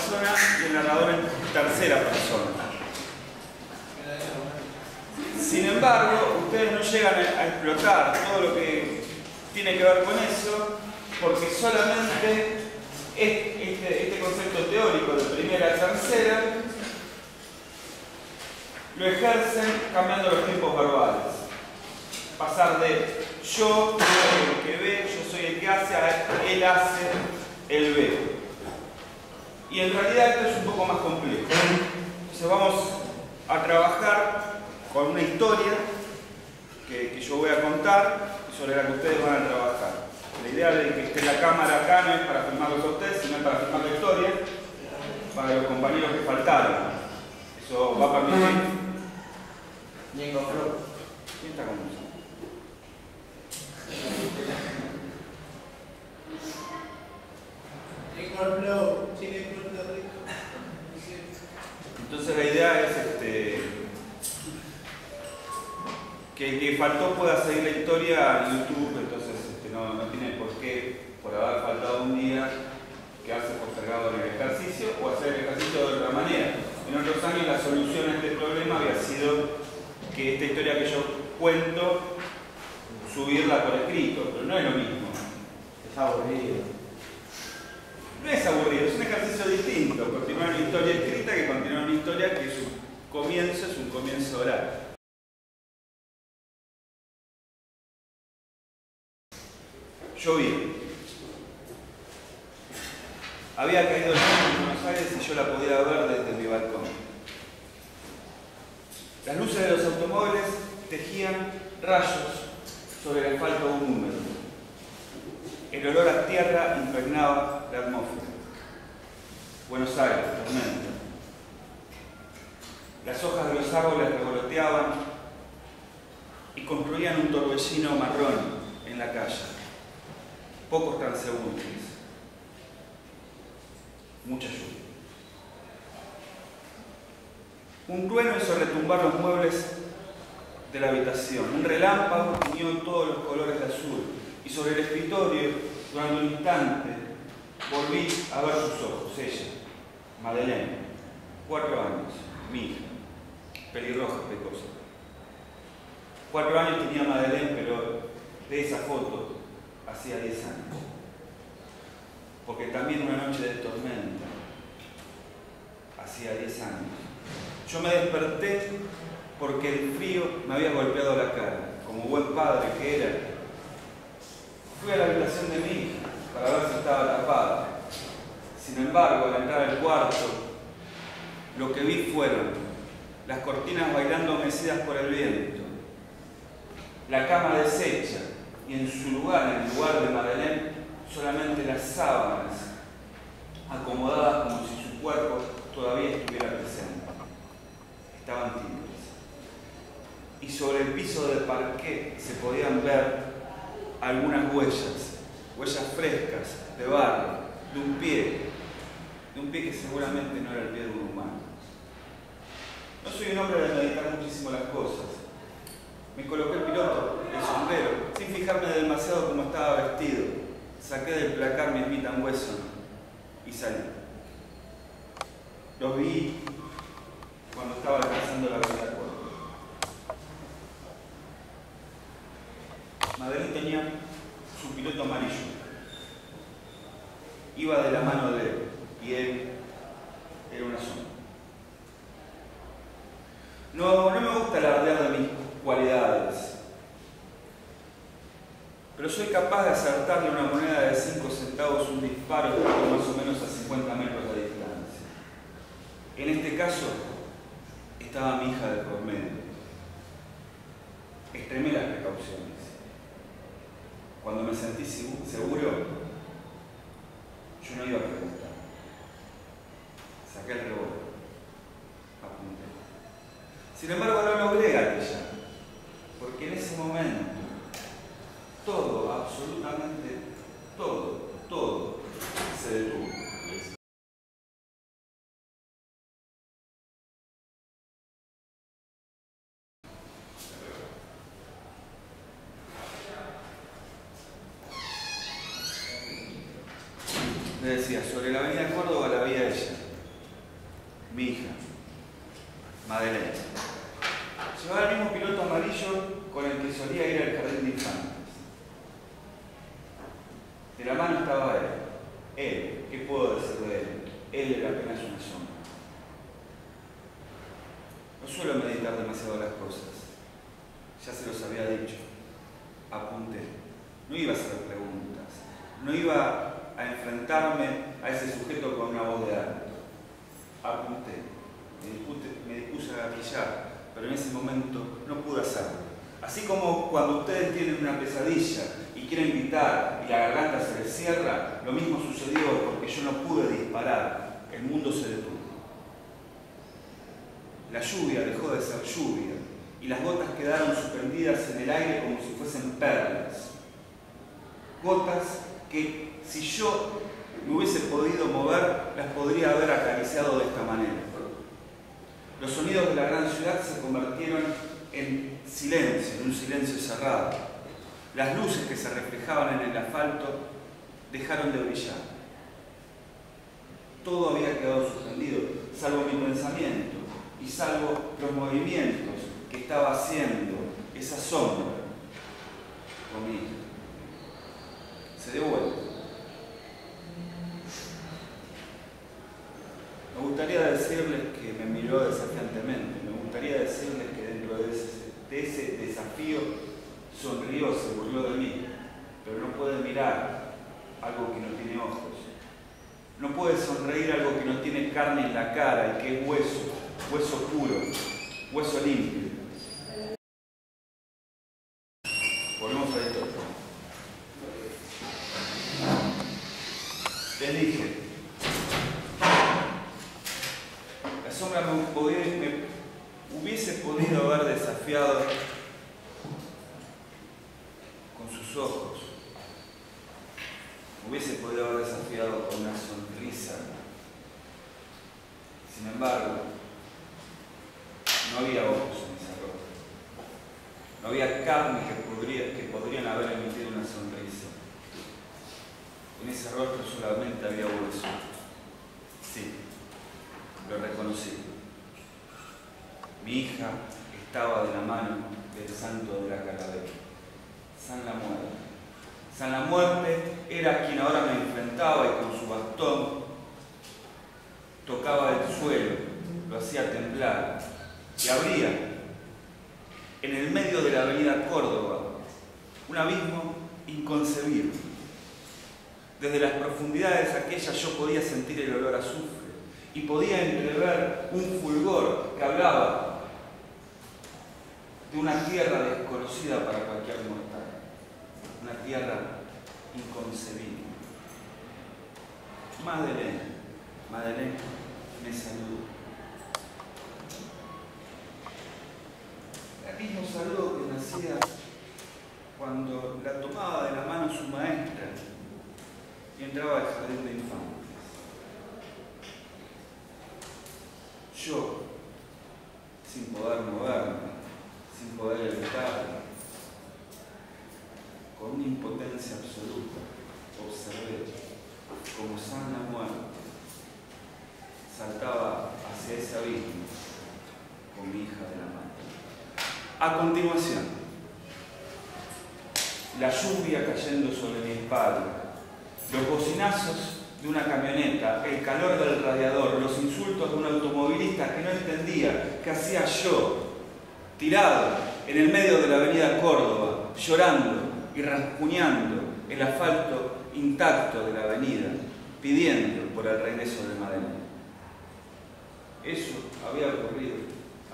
persona y el narrador en tercera persona. Sin embargo, ustedes no llegan a explotar todo lo que tiene que ver con eso, porque solamente este concepto teórico de primera a tercera lo ejercen cambiando los tiempos verbales. Pasar de yo soy el que ve, yo soy el que hace, a él hace, él ve. Y en realidad esto es un poco más complejo. Entonces vamos a trabajar con una historia que yo voy a contar y sobre la que ustedes van a trabajar. La idea de que esté la cámara acá no es para filmarlos a ustedes, sino para filmar la historia para los compañeros que faltaron. Eso va a permitir. Nico Flow. ¿Quién está con nosotros? Entonces la idea es que el que faltó pueda seguir la historia en YouTube, entonces no tiene por qué, por haber faltado un día, quedarse postergado en el ejercicio o hacer el ejercicio de otra manera. En otros años la solución a este problema había sido que esta historia que yo cuento, subirla por escrito, pero no es lo mismo. Es aburrido. No es aburrido, es un ejercicio distinto. Continuar una historia escrita que continuar una historia que su comienzo es un comienzo oral. Llovía. Había caído el sol en Buenos Aires y yo la podía ver desde mi balcón. Las luces de los automóviles tejían rayos sobre el asfalto húmedo. El olor a tierra impregnaba la atmósfera. Buenos Aires, tormenta. Las hojas de los árboles revoloteaban y construían un torbellino marrón en la calle. Pocos transeúntes. Mucha lluvia. Un trueno hizo retumbar los muebles de la habitación. Un relámpago unió todos los colores de azul. Y sobre el escritorio, durante un instante, volví a ver sus ojos. Ella, Madeleine, 4 años, mi hija, pelirroja, pecosa. 4 años tenía Madeleine, pero de esa foto hacía 10 años. Porque también una noche de tormenta hacía 10 años. Yo me desperté porque el frío me había golpeado la cara. Como buen padre que era, fui a la habitación de mi hija para ver si estaba tapada. Sin embargo, al entrar al cuarto, lo que vi fueron las cortinas bailando mecidas por el viento, la cama deshecha y en su lugar, en el lugar de Madeleine, solamente las sábanas acomodadas como si su cuerpo todavía estuviera presente. Estaban tibias. Y sobre el piso del parqué se podían ver algunas huellas frescas de barro, de un pie que seguramente no era el pie de un humano. No soy un hombre de meditar muchísimo las cosas. Me coloqué el piloto, el sombrero, sin fijarme demasiado cómo estaba vestido. Saqué del placar mi Smith & Wesson y salí. Los vi cuando estaba alcanzando la avenida Córdoba. Madeleine tenía su piloto amarillo. Iba de la mano de él y él era una sombra. No me gusta alardear de mis cualidades, pero soy capaz de acertarle una moneda de 5 centavos un disparo más o menos a 50 metros de distancia. En este caso, estaba mi hija de por medio. Extremé las precauciones. Cuando me sentí seguro, yo no iba a preguntar. Saqué el revólver. Apunté. Sin embargo, no logré gatillar, porque en ese momento todo, absolutamente todo se detuvo. Le decía, sobre la avenida Córdoba la veía ella. mi hija, Madeleine. Llevaba el mismo piloto amarillo con el que solía ir al jardín de infantes. De la mano estaba él. Él, ¿qué puedo decir de él? Él era apenas una sombra. No suelo meditar demasiado las cosas. Ya se los había dicho. Apunté. No iba a hacer preguntas. No iba a enfrentarme a ese sujeto con una voz de alto. Apunté. Me dispuse a gatillar, pero en ese momento no pude hacerlo. Así como cuando ustedes tienen una pesadilla y quieren gritar y la garganta se les cierra, lo mismo sucedió porque yo no pude disparar. El mundo se detuvo. La lluvia dejó de ser lluvia y las gotas quedaron suspendidas en el aire como si fuesen perlas. Gotas que, si yo me hubiese podido mover, las podría haber acariciado de esta manera. Los sonidos de la gran ciudad se convirtieron en silencio, en un silencio cerrado. Las luces que se reflejaban en el asfalto dejaron de brillar. Todo había quedado suspendido, salvo mi pensamiento y salvo los movimientos que estaba haciendo esa sombra conmigo. Se dio vuelta. Me gustaría decirles que me miró desafiantemente, me gustaría decirles que dentro de ese desafío sonrió, se burló de mí, pero no puede mirar algo que no tiene ojos. No puede sonreír algo que no tiene carne en la cara y que es hueso, hueso puro, hueso limpio. Volvemos a esto. Les dije, la sombra me hubiese podido haber desafiado con sus ojos, me hubiese podido haber desafiado con una sonrisa. Sin embargo, no había ojos en ese rostro, no había carne que podrían haber emitido una sonrisa. En ese rostro solamente había hueso. Sí, lo reconocí. Mi hija estaba de la mano del santo de la calavera, San la Muerte. San la Muerte era quien ahora me enfrentaba y con su bastón tocaba el suelo, lo hacía temblar y abría en el medio de la avenida Córdoba un abismo inconcebible. Desde las profundidades aquellas yo podía sentir el olor a azufre y podía entrever un fulgor que hablaba de una tierra desconocida para cualquier mortal, una tierra inconcebible. Madeleine me saludó. El mismo saludo que me hacía cuando la tomaba de la mano su maestra y entraba al jardín de infantes. Yo, sin poder moverme, sin poder evitarlo, con una impotencia absoluta, observé como San la Muerte saltaba hacia ese abismo con mi hija de la mano. A continuación, la lluvia cayendo sobre mi espalda, los bocinazos de una camioneta, el calor del radiador, los insultos de un automovilista que no entendía qué hacía yo, tirado en el medio de la avenida Córdoba, llorando y rasguñando el asfalto intacto de la avenida, pidiendo por el regreso de Madeleine. Eso había ocurrido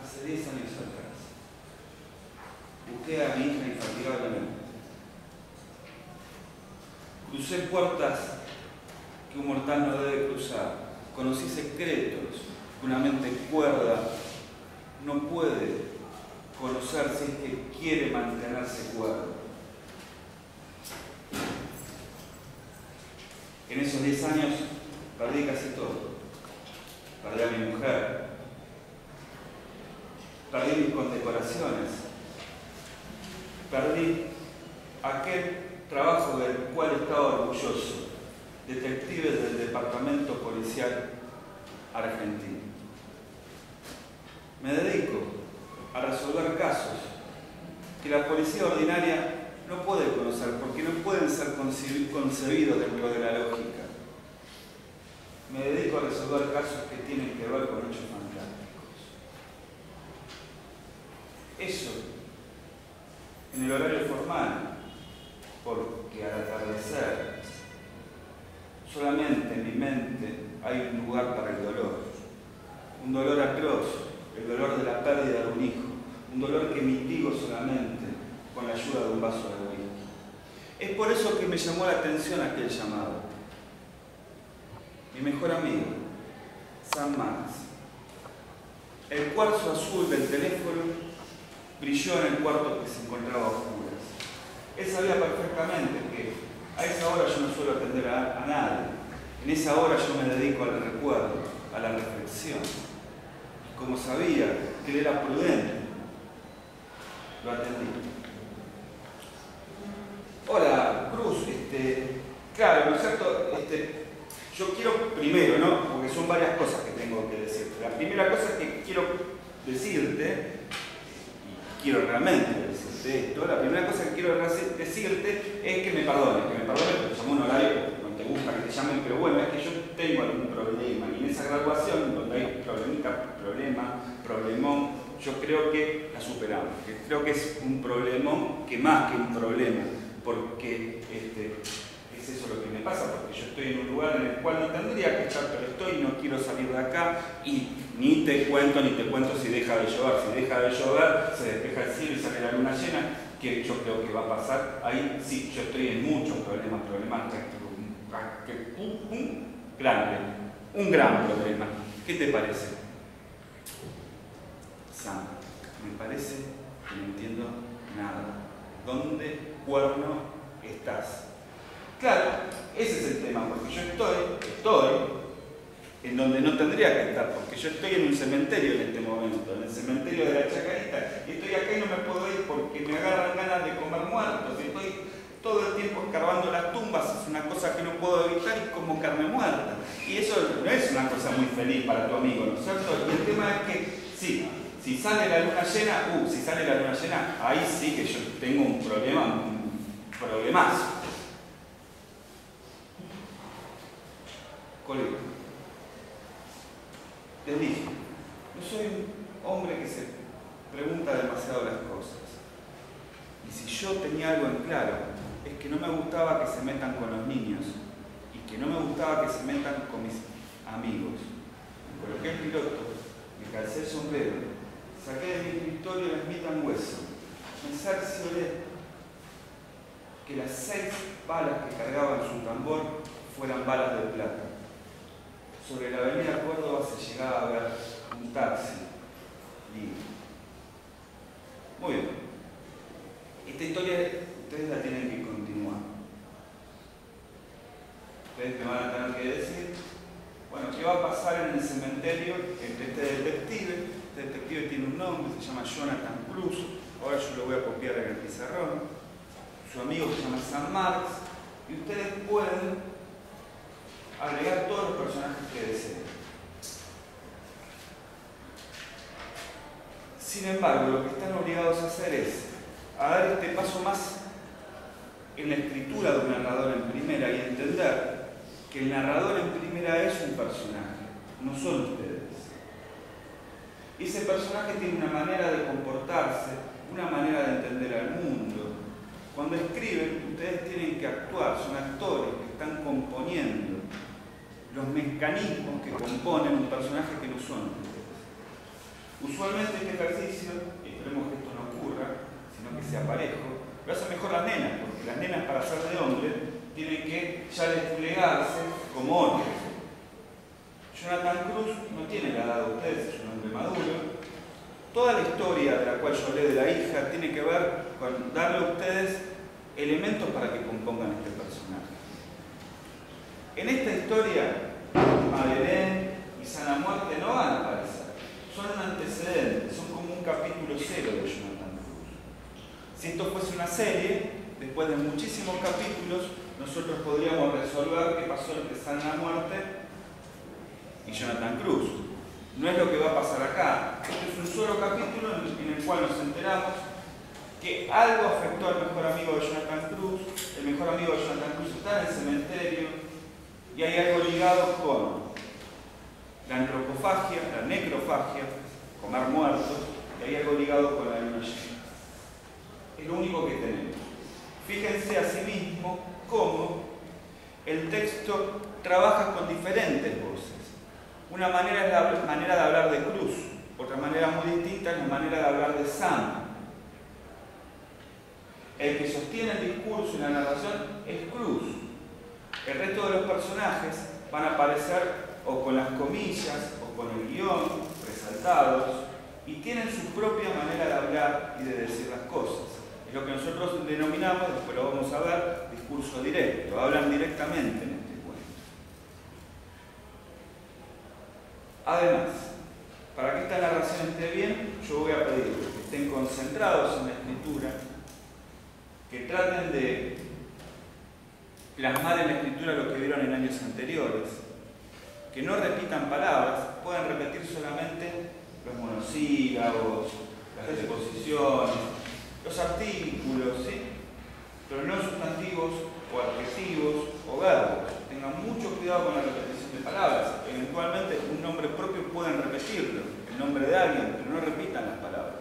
hace 10 años atrás. Busqué a mi hija infatigablemente. Crucé puertas que un mortal no debe cruzar. Conocí secretos que una mente cuerda no puede conocer si es que quiere mantenerse cuerdo. En esos 10 años perdí casi todo. Perdí a mi mujer, perdí mis condecoraciones, perdí aquel trabajo del cual estaba orgulloso, detectives del Departamento Policial Argentino. Me dedico a resolver casos que la policía ordinaria no puede conocer porque no pueden ser concebidos dentro de la lógica. Me dedico a resolver casos que tienen que ver con hechos fantásticos. Eso, en el horario formal, porque al atardecer solamente en mi mente hay un lugar para el dolor. Un dolor atroz, el dolor de la pérdida de un hijo. Un dolor que mitigo solamente con la ayuda de un vaso de whisky. Es por eso que me llamó la atención aquel llamado. Mi mejor amigo, Sam Marx. El cuarzo azul del teléfono brilló en el cuarto que se encontraba a oscuras. Él sabía perfectamente que a esa hora yo no suelo atender a nadie. En esa hora yo me dedico al recuerdo, a la reflexión. Y como sabía que él era prudente, lo atendí. Hola, Cruz, claro, ¿no es cierto? Yo quiero primero, ¿no? Porque son varias cosas que tengo que decirte. La primera cosa que quiero decirte, y quiero realmente decirte esto, la primera cosa que quiero decirte es que me perdones, porque llamó un horario, no te gusta que te llamen, pero bueno, es que yo tengo algún problema, y en esa graduación, donde hay problemón, yo creo que la superamos, que creo que es un problemón que más que un problema, porque es eso lo que me pasa, porque yo estoy en un lugar en el cual no tendría que estar, pero estoy y no quiero salir de acá, y ni te cuento si deja de llover. Si deja de llover, se despeja el cielo y sale la luna llena, que yo creo que va a pasar. Ahí sí, yo estoy en muchos problemas un gran problema. ¿Qué te parece? Sam, me parece que no entiendo nada. ¿Dónde cuerno estás? Claro, ese es el tema, porque yo estoy en donde no tendría que estar, porque yo estoy en un cementerio en este momento, en el cementerio de la Chacarita, y estoy acá y no me puedo ir porque me agarran ganas de comer muertos, y estoy todo el tiempo escarbando las tumbas, es una cosa que no puedo evitar y como carne muerta. Y eso no es una cosa muy feliz para tu amigo, ¿no es cierto? Y el tema es que, sí, si sale la luna llena, ahí sí que yo tengo un problemazo. Colega, les dije, yo soy un hombre que se pregunta demasiado las cosas. Y si yo tenía algo en claro, es que no me gustaba que se metan con los niños y que no me gustaba que se metan con mis amigos. Me coloqué el piloto, me calcé el sombrero, saqué de mi escritorio la Smith & Wesson, me cercioré que las 6 balas que cargaba en su tambor fueran balas de plata. Sobre la avenida Córdoba se llegaba a ver un taxi libre. Muy bien. Esta historia ustedes la tienen que continuar. Ustedes me van a tener que decir, bueno, ¿qué va a pasar en el cementerio entre este detective? Este detective tiene un nombre, se llama Jonathan Cruz. Ahora yo lo voy a copiar en el pizarrón. Su amigo se llama Sam Marx. Y ustedes pueden agregar todos los personajes que deseen. Sin embargo, lo que están obligados a hacer es a dar este paso más en la escritura de un narrador en primera y entender que el narrador en primera es un personaje, no son ustedes. Y ese personaje tiene una manera de comportarse, una manera de entender al mundo. Cuando escriben, ustedes tienen que actuar, son actores que están componiendo los mecanismos que componen un personaje que no son ustedes. Usualmente este ejercicio, y esperemos que esto no ocurra, sino que sea parejo, lo hacen mejor las nenas, porque las nenas para ser de hombre tienen que ya desplegarse como hombres. Jonathan Cruz no tiene la edad de ustedes, es un hombre maduro. Toda la historia de la cual yo hablé de la hija tiene que ver con darle a ustedes elementos para que compongan este personaje. En esta historia, Madeleine y Sana Muerte no van a aparecer. Son un antecedente, son como un capítulo cero de Jonathan Cruz. Si esto fuese una serie, después de muchísimos capítulos, nosotros podríamos resolver qué pasó entre Sana Muerte y Jonathan Cruz. no es lo que va a pasar acá. Este es un solo capítulo en el cual nos enteramos que algo afectó al mejor amigo de Jonathan Cruz. El mejor amigo de Jonathan Cruz está en el cementerio y hay algo ligado con la antropofagia, la necrofagia, comer muertos, y hay algo ligado con la luna llena. Es lo único que tenemos. Fíjense asimismo cómo el texto trabaja con diferentes voces. Una manera es la manera de hablar de Cruz, otra manera muy distinta es la manera de hablar de Sam. El que sostiene el discurso y la narración es Cruz. El resto de los personajes van a aparecer o con las comillas o con el guión resaltados y tienen su propia manera de hablar y de decir las cosas. Es lo que nosotros denominamos, después lo vamos a ver, discurso directo. Hablan directamente en este cuento. Además, para que esta narración esté bien, yo voy a pedir que estén concentrados en la escritura, que traten de plasmar en la escritura lo que vieron en años anteriores, que no repitan palabras, pueden repetir solamente los monosílabos, las preposiciones, los artículos, ¿sí? Pero no sustantivos o adjetivos o verbos. Tengan mucho cuidado con la repetición de palabras. Eventualmente un nombre propio pueden repetirlo, el nombre de alguien, pero no repitan las palabras.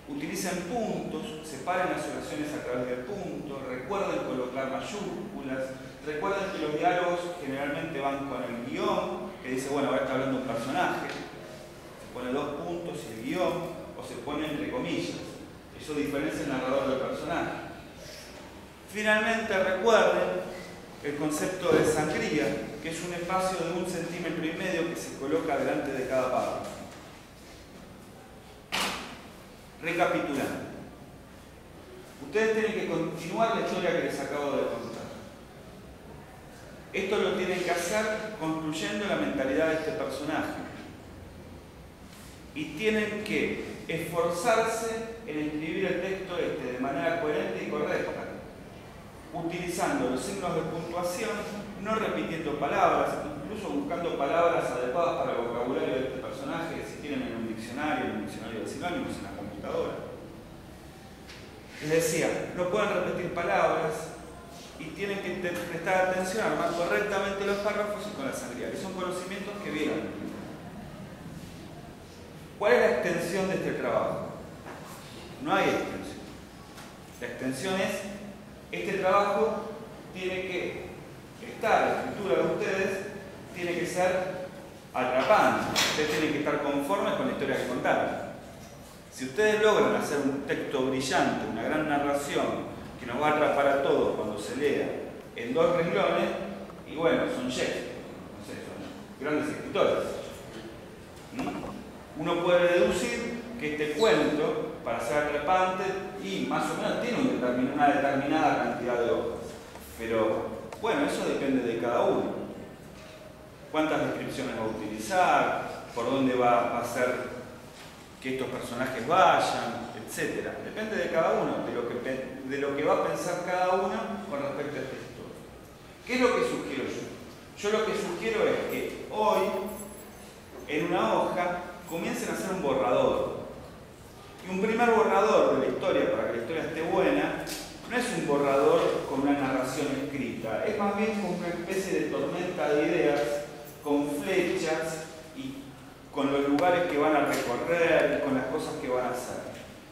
Utilicen puntos, separen las oraciones a través de puntos, recuerden colocar mayúsculas, recuerden que los diálogos generalmente van con el guión, que dice, bueno, ahora está hablando un personaje, se pone 2 puntos y el guión, o se pone entre comillas. Eso diferencia el narrador del personaje. Finalmente recuerden el concepto de sangría, que es un espacio de 1,5 centímetros que se coloca delante de cada párrafo. Recapitulando, ustedes tienen que continuar la historia que les acabo de contar. Esto lo tienen que hacer construyendo la mentalidad de este personaje. Y tienen que esforzarse en escribir el texto de manera coherente y correcta, utilizando los signos de puntuación, no repitiendo palabras, incluso buscando palabras adecuadas para el vocabulario de este personaje, si tienen en un diccionario de sinónimos, en la computadora. Les decía, no pueden repetir palabras y tienen que prestar atención a armar correctamente los párrafos y con la sangría, que son conocimientos que vieron. ¿Cuál es la extensión de este trabajo? No hay extensión. La extensión es, este trabajo tiene que estar, la escritura de ustedes tiene que ser atrapante. Ustedes tienen que estar conformes con la historia que contaron. Si ustedes logran hacer un texto brillante, una gran narración, que nos va a atrapar a todos cuando se lea en 2 renglones, y bueno, son Shakespeare, no sé, son grandes escritores. Uno puede deducir que este cuento, para ser atrapante, y más o menos tiene una determinada cantidad de hojas. Pero, bueno, eso depende de cada uno. Cuántas descripciones va a utilizar, por dónde va a hacer que estos personajes vayan, etc. Depende de cada uno, de lo que va a pensar cada uno con respecto a esta historia. ¿Qué es lo que sugiero yo? Yo lo que sugiero es que hoy, en una hoja, comiencen a hacer un borrador. Y un primer borrador de la historia, para que la historia esté buena, no es un borrador con una narración escrita, es más bien como una especie de tormenta de ideas, con flechas y con los lugares que van a recorrer y con las cosas que van a hacer.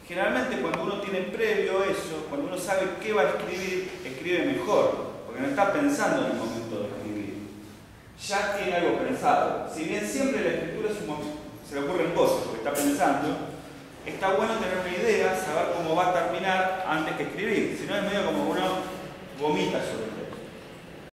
Generalmente cuando uno tiene previo eso, cuando uno sabe qué va a escribir, escribe mejor, porque no está pensando en el momento de escribir. Ya tiene algo pensado. Si bien siempre la escritura es un momento, se le ocurren cosas porque está pensando, está bueno tener una idea, saber cómo va a terminar antes que escribir. Si no es medio como uno vomita sobre